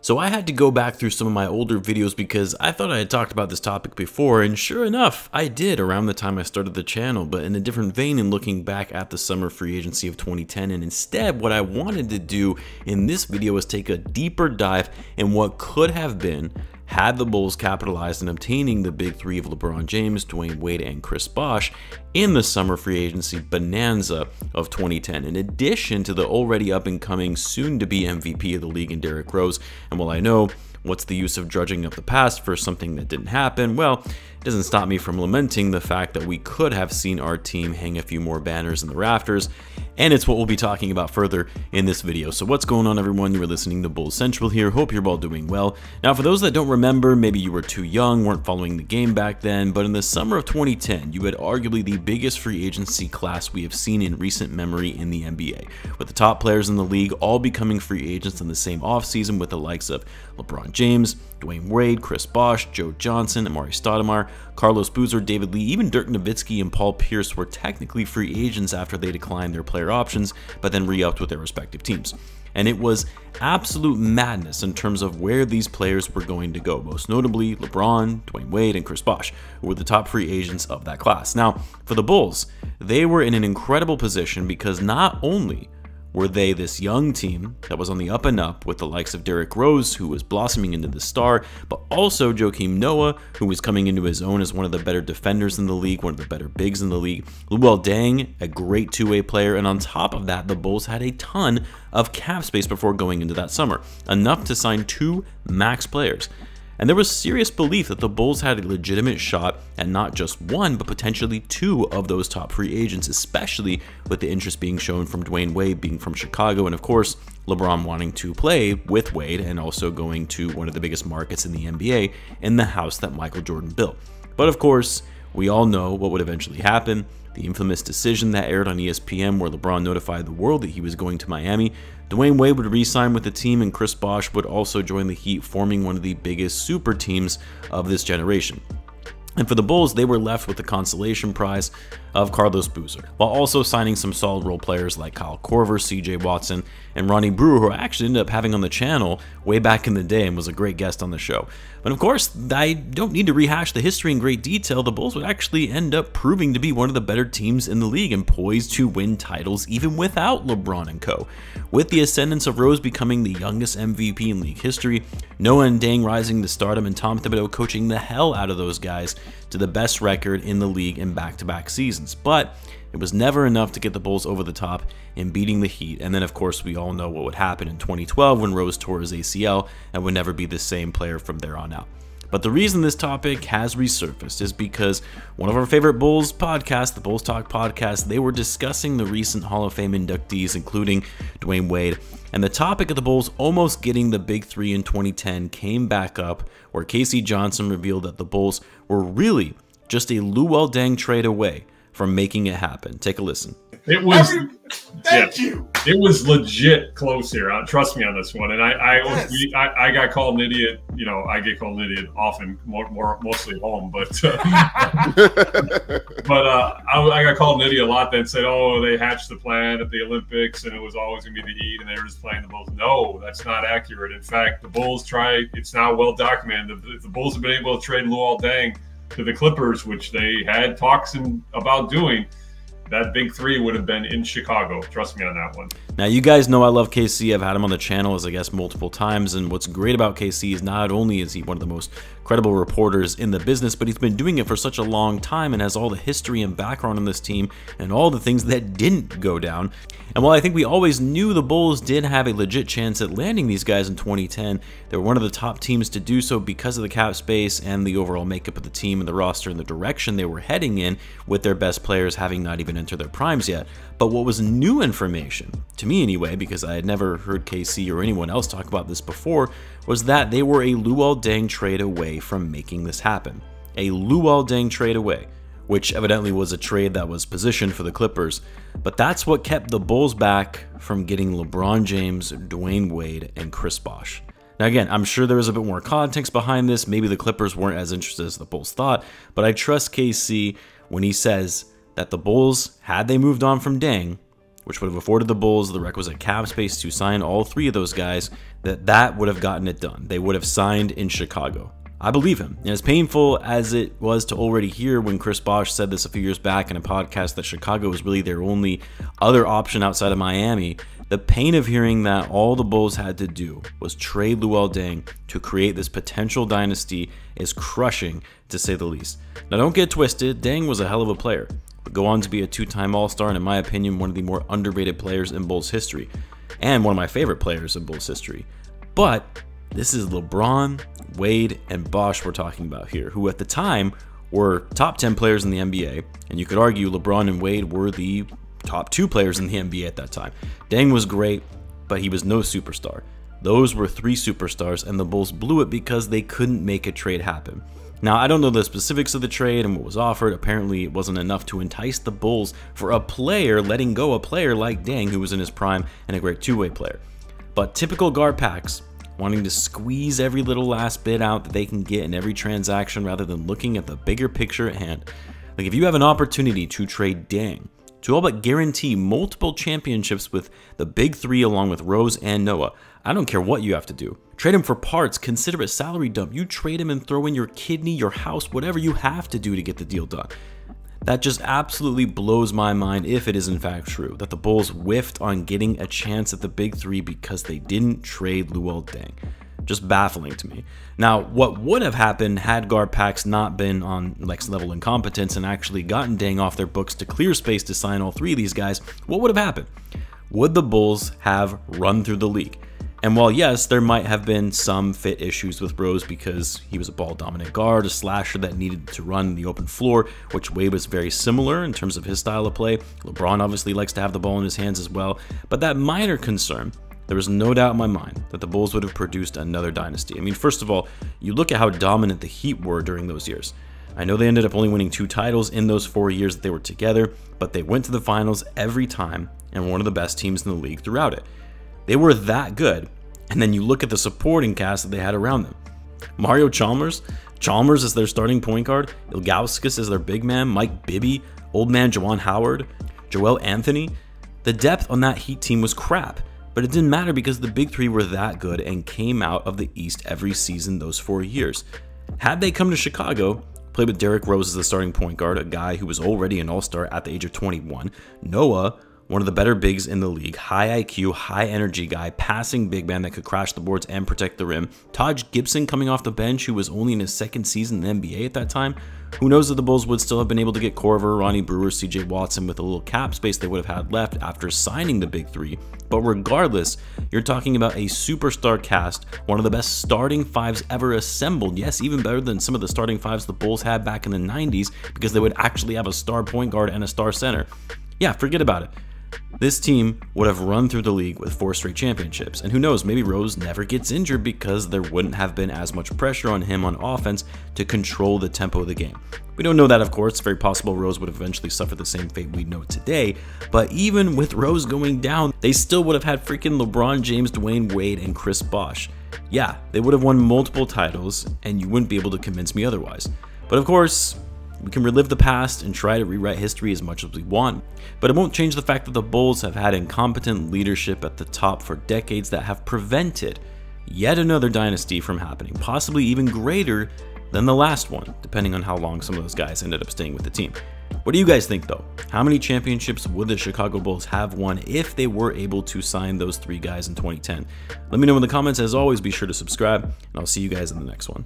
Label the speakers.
Speaker 1: So I had to go back through some of my older videos because I thought I had talked about this topic before, and sure enough, I did around the time I started the channel, but in a different vein in looking back at the summer free agency of 2010, and instead what I wanted to do in this video was take a deeper dive in what could have been had the Bulls capitalized in obtaining the big three of LeBron James, Dwayne Wade, and Chris Bosh in the summer free agency bonanza of 2010, in addition to the already up-and-coming, soon-to-be MVP of the league in Derrick Rose. And while I know what's the use of drudging up the past for something that didn't happen, well, it doesn't stop me from lamenting the fact that we could have seen our team hang a few more banners in the rafters, and it's what we'll be talking about further in this video. So what's going on, everyone? You are listening to Bulls Central here. Hope you're all doing well. Now, for those that don't remember, maybe you were too young, weren't following the game back then, but in the summer of 2010, you had arguably the biggest free agency class we have seen in recent memory in the NBA, with the top players in the league all becoming free agents in the same offseason, with the likes of LeBron James, Dwayne Wade, Chris Bosh, Joe Johnson, Amari Stoudemire, Carlos Boozer, David Lee, even Dirk Nowitzki and Paul Pierce were technically free agents after they declined their player options, but then re-upped with their respective teams. And it was absolute madness in terms of where these players were going to go, most notably LeBron, Dwayne Wade, and Chris Bosh, who were the top free agents of that class. Now, for the Bulls, they were in an incredible position because not only were they this young team that was on the up and up with the likes of Derrick Rose, who was blossoming into the star, but also Joakim Noah, who was coming into his own as one of the better defenders in the league, one of the better bigs in the league, Luol Deng, a great two-way player, and on top of that, the Bulls had a ton of cap space before going into that summer, enough to sign 2 max players. And there was serious belief that the Bulls had a legitimate shot at not just 1, but potentially 2 of those top free agents, especially with the interest being shown from Dwayne Wade being from Chicago, and of course, LeBron wanting to play with Wade and also going to one of the biggest markets in the NBA in the house that Michael Jordan built. But of course, we all know what would eventually happen. The infamous decision that aired on ESPN where LeBron notified the world that he was going to Miami. Dwayne Wade would re-sign with the team, and Chris Bosh would also join the Heat, forming one of the biggest super teams of this generation. And for the Bulls, they were left with the consolation prize of Carlos Boozer, while also signing some solid role players like Kyle Korver, CJ Watson, and Ronnie Brewer, who I actually ended up having on the channel way back in the day and was a great guest on the show. But of course, I don't need to rehash the history in great detail. The Bulls would actually end up proving to be one of the better teams in the league and poised to win titles even without LeBron and co. With the ascendance of Rose becoming the youngest MVP in league history, Noah and Deng rising to stardom, and Tom Thibodeau coaching the hell out of those guys to the best record in the league in back-to-back seasons. But it was never enough to get the Bulls over the top in beating the Heat. And then, of course, we all know what would happen in 2012 when Rose tore his ACL and would never be the same player from there on out. But the reason this topic has resurfaced is because one of our favorite Bulls podcasts, the Bulls Talk podcast, they were discussing the recent Hall of Fame inductees, including Dwayne Wade. And the topic of the Bulls almost getting the big three in 2010 came back up, where Casey Johnson revealed that the Bulls were really just a Luol Deng trade away from making it happen. Take a listen.
Speaker 2: It was thank you. It was legit close here. Trust me on this one. And I got called an idiot. You know, I get called an idiot often, mostly at home. But I got called an idiot a lot. That said, "Oh, they hatched the plan at the Olympics, and it was always going to be the Heat, and they were just playing the Bulls." No, that's not accurate. In fact, the Bulls tried. It's now well documented. If the Bulls have been able to trade Luol Deng to the Clippers, which they had talks about doing, that big three would have been in Chicago. Trust me on that one.
Speaker 1: Now, you guys know I love KC. I've had him on the channel as a guest multiple times, and what's great about KC is not only is he one of the most credible reporters in the business, but he's been doing it for such a long time and has all the history and background on this team and all the things that didn't go down. And while I think we always knew the Bulls did have a legit chance at landing these guys in 2010, they were one of the top teams to do so because of the cap space and the overall makeup of the team and the roster and the direction they were heading in, with their best players having not even entered their primes yet. But what was new information, to me anyway, because I had never heard KC or anyone else talk about this before, was that they were a Luol Deng trade away from making this happen. A Luol Deng trade away, which evidently was a trade that was positioned for the Clippers. But that's what kept the Bulls back from getting LeBron James, Dwayne Wade, and Chris Bosh. Now again, I'm sure there was a bit more context behind this. Maybe the Clippers weren't as interested as the Bulls thought, but I trust KC when he says that the Bulls, had they moved on from Deng, which would have afforded the Bulls the requisite cap space to sign all three of those guys, that would have gotten it done. They would have signed in Chicago. I believe him. And as painful as it was to already hear when Chris Bosh said this a few years back in a podcast that Chicago was really their only other option outside of Miami, the pain of hearing that all the Bulls had to do was trade Luol Deng to create this potential dynasty is crushing, to say the least. Now don't get twisted, Deng was a hell of a player. Would go on to be a two-time All-Star and in my opinion one of the more underrated players in Bulls history. And one of my favorite players in Bulls history. But this is LeBron, Wade, and Bosh we're talking about here, who at the time were top 10 players in the NBA, and you could argue LeBron and Wade were the top 2 players in the NBA at that time. Deng was great, but he was no superstar. Those were 3 superstars, and the Bulls blew it because they couldn't make a trade happen. Now, I don't know the specifics of the trade and what was offered. Apparently, it wasn't enough to entice the Bulls for a player, letting go a player like Deng, who was in his prime and a great two-way player. But typical GarPax, wanting to squeeze every little last bit out that they can get in every transaction rather than looking at the bigger picture at hand. Like if you have an opportunity to trade Deng to all but guarantee multiple championships with the big 3 along with Rose and Noah, I don't care what you have to do. Trade him for parts, consider a salary dump. You trade him and throw in your kidney, your house, whatever you have to do to get the deal done. That just absolutely blows my mind if it is in fact true that the Bulls whiffed on getting a chance at the big 3 because they didn't trade Luol Deng. Just baffling to me. Now, what would have happened had GarPax not been on next level incompetence and actually gotten Deng off their books to clear space to sign all 3 of these guys? What would have happened? Would the Bulls have run through the league? And while yes, there might have been some fit issues with Rose because he was a ball-dominant guard, a slasher that needed to run the open floor, which Wade was very similar in terms of his style of play. LeBron obviously likes to have the ball in his hands as well. But that minor concern, there was no doubt in my mind that the Bulls would have produced another dynasty. I mean, first of all, you look at how dominant the Heat were during those years. I know they ended up only winning 2 titles in those 4 years that they were together, but they went to the finals every time and were one of the best teams in the league throughout it. They were that good, and then you look at the supporting cast that they had around them. Mario Chalmers as their starting point guard, Ilgauskas as their big man, Mike Bibby, old man Juwan Howard, Joel Anthony. The depth on that Heat team was crap, but it didn't matter because the big 3 were that good and came out of the East every season those 4 years. Had they come to Chicago, played with Derrick Rose as the starting point guard, a guy who was already an all-star at the age of 21, Noah, one of the better bigs in the league, high IQ, high energy guy, passing big man that could crash the boards and protect the rim. Taj Gibson coming off the bench, who was only in his 2nd season in the NBA at that time. Who knows if the Bulls would still have been able to get Korver, Ronnie Brewer, CJ Watson with a little cap space they would have had left after signing the big 3. But regardless, you're talking about a superstar cast, one of the best starting 5s ever assembled. Yes, even better than some of the starting 5s the Bulls had back in the 90s because they would actually have a star point guard and a star center. Yeah, forget about it. This team would have run through the league with 4 straight championships, and who knows, maybe Rose never gets injured because there wouldn't have been as much pressure on him on offense to control the tempo of the game. We don't know that, of course. It's very possible Rose would eventually suffer the same fate we know today, but even with Rose going down, they still would have had freaking LeBron James, Dwayne Wade, and Chris Bosh. Yeah, they would have won multiple titles, and you wouldn't be able to convince me otherwise. But of course, we can relive the past and try to rewrite history as much as we want, but it won't change the fact that the Bulls have had incompetent leadership at the top for decades that have prevented yet another dynasty from happening, possibly even greater than the last one, depending on how long some of those guys ended up staying with the team. What do you guys think though? How many championships would the Chicago Bulls have won if they were able to sign those 3 guys in 2010? Let me know in the comments. As always, be sure to subscribe, and I'll see you guys in the next one.